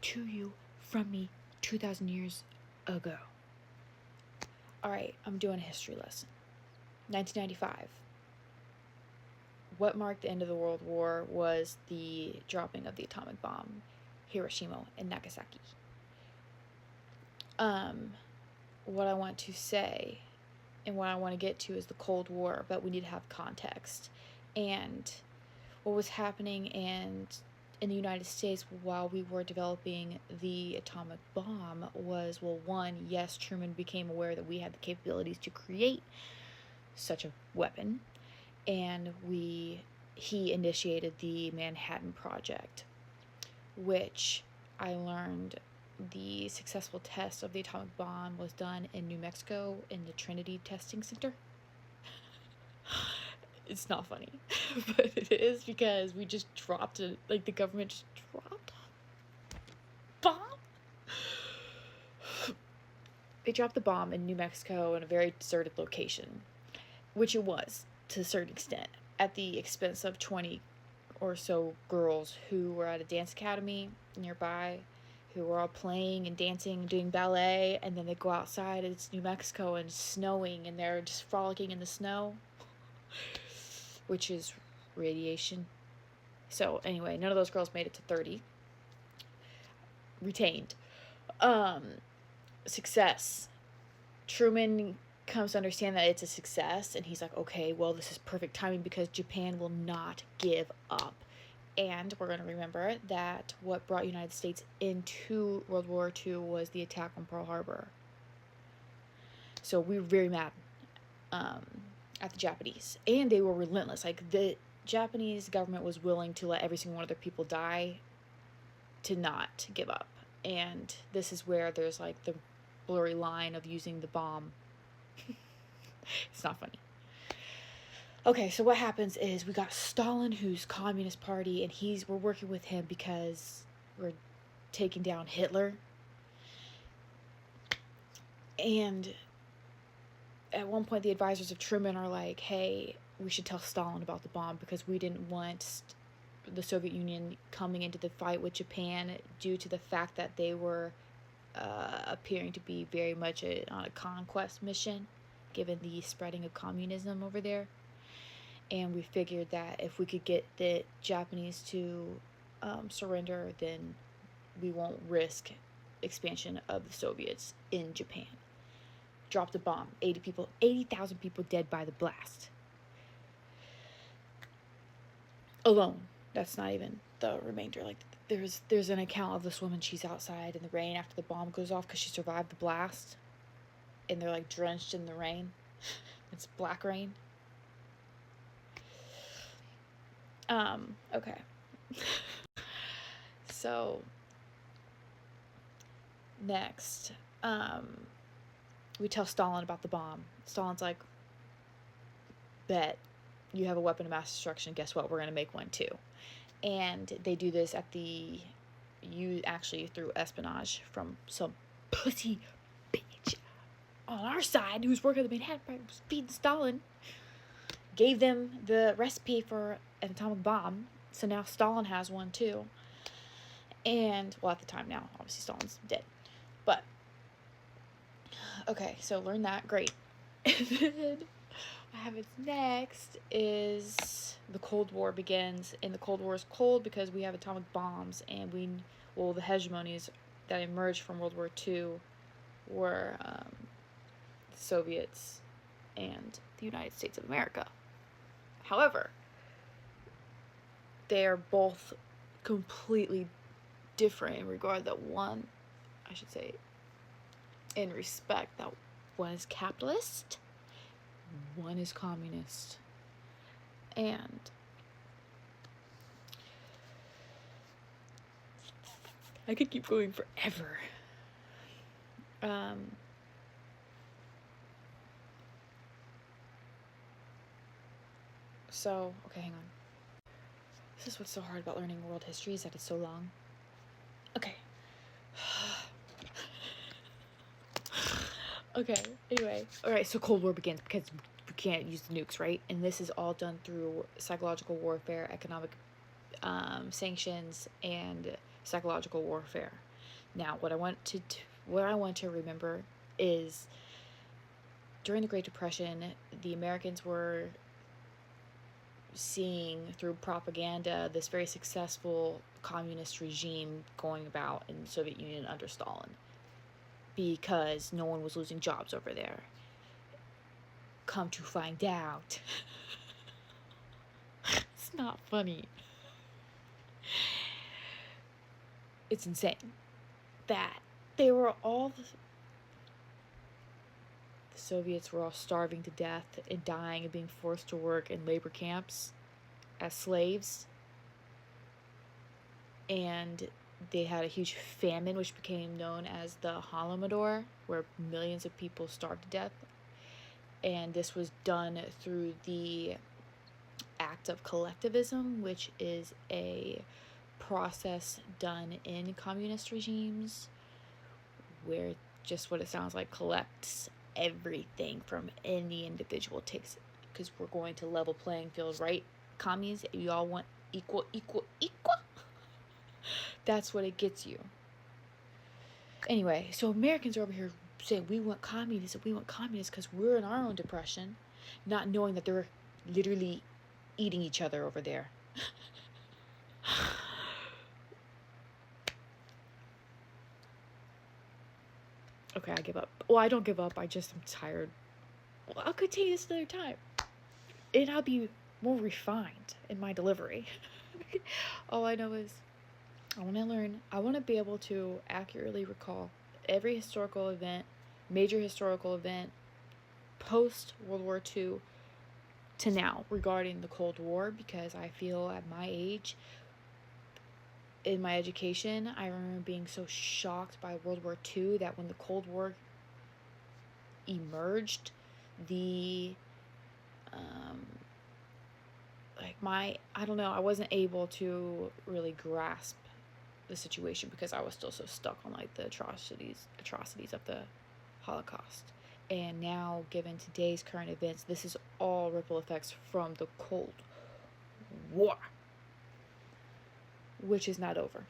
to you from me 2,000 years ago. All right, I'm doing a history lesson. 1995. What marked the end of the World War was the dropping of the atomic bomb, Hiroshima and Nagasaki. What I want to say and what I want to get to is the Cold War, but we need to have context. And what was happening in the United States while we were developing the atomic bomb was, well, one, yes, Truman became aware that we had the capabilities to create such a weapon, and he initiated the Manhattan Project, which I learned the successful test of the atomic bomb was done in New Mexico in the Trinity Testing Center. It's not funny, but it is, because we just dropped it, like the government just dropped a bomb. They dropped the bomb in New Mexico in a very deserted location, which it was to a certain extent, at the expense of 20 or so girls who were at a dance academy nearby, who were all playing and dancing and doing ballet, and then they go outside and it's New Mexico and it's snowing and they're just frolicking in the snow, which is radiation. So anyway, none of those girls made it to 30. Retained. Success. Truman comes to understand that it's a success, and he's like, okay, well, this is perfect timing because Japan will not give up. And we're going to remember that what brought United States into World War II was the attack on Pearl Harbor. So we were very mad at the Japanese, and they were relentless. Like, the Japanese government was willing to let every single one of their people die to not give up. And this is where there's like the blurry line of using the bomb. It's not funny. Okay, so what happens is we got Stalin, who's Communist Party, and we're working with him because we're taking down Hitler. And at one point, the advisors of Truman are like, hey, we should tell Stalin about the bomb because we didn't want the Soviet Union coming into the fight with Japan due to the fact that they were appearing to be very much on a conquest mission, given the spreading of communism over there. And we figured that if we could get the Japanese to surrender, then we won't risk expansion of the Soviets in Japan. Dropped a bomb. 80,000 people dead by the blast. Alone. That's not even the remainder. Like, there's an account of this woman, she's outside in the rain after the bomb goes off because she survived the blast. And they're like drenched in the rain. It's black rain. Okay. So, next, we tell Stalin about the bomb. Stalin's like, bet, you have a weapon of mass destruction, guess what, we're gonna make one too. And they do this through espionage from some pussy bitch on our side who's working at the Manhattan Project, was feeding Stalin, gave them the recipe for an atomic bomb. So now Stalin has one too. And, well, at the time now, obviously Stalin's dead. But, okay, so learn that, great. And then what happens next is the Cold War begins. And the Cold War is cold because we have atomic bombs. And the hegemonies that emerged from World War II were the Soviets and the United States of America. However, they are both completely different in regard that one, I should say, in respect that one is capitalist, one is communist. And I could keep going forever. So, okay, hang on. This is what's so hard about learning world history, is that it's so long. Okay. Okay, anyway. Alright, so Cold War begins because we can't use the nukes, right? And this is all done through psychological warfare, economic sanctions, and psychological warfare. Now, what I want to remember is during the Great Depression, the Americans were seeing through propaganda this very successful communist regime going about in the Soviet Union under Stalin because no one was losing jobs over there. Come to find out, it's not funny. It's insane that they were all the Soviets were all starving to death and dying and being forced to work in labor camps as slaves. And they had a huge famine, which became known as the Holodomor, where millions of people starved to death. And this was done through the act of collectivism, which is a process done in communist regimes where just what it sounds like, collects everything from any individual, takes, because we're going to level playing field, right? Commies, you all want equal. That's what it gets you. Anyway, so Americans are over here saying we want communism because we're in our own depression, not knowing that they're literally eating each other over there. Okay, I give up. Well, I don't give up. I just am tired. Well, I'll continue this another time. And I'll be more refined in my delivery. All I know is I want to learn. I want to be able to accurately recall every historical event, major historical event, post World War II to now regarding the Cold War, because I feel at my age, in my education, I remember being so shocked by World War II that when the Cold War emerged, I don't know, I wasn't able to really grasp the situation because I was still so stuck on like the atrocities of the Holocaust. And now, given today's current events, this is all ripple effects from the Cold War, which is not over.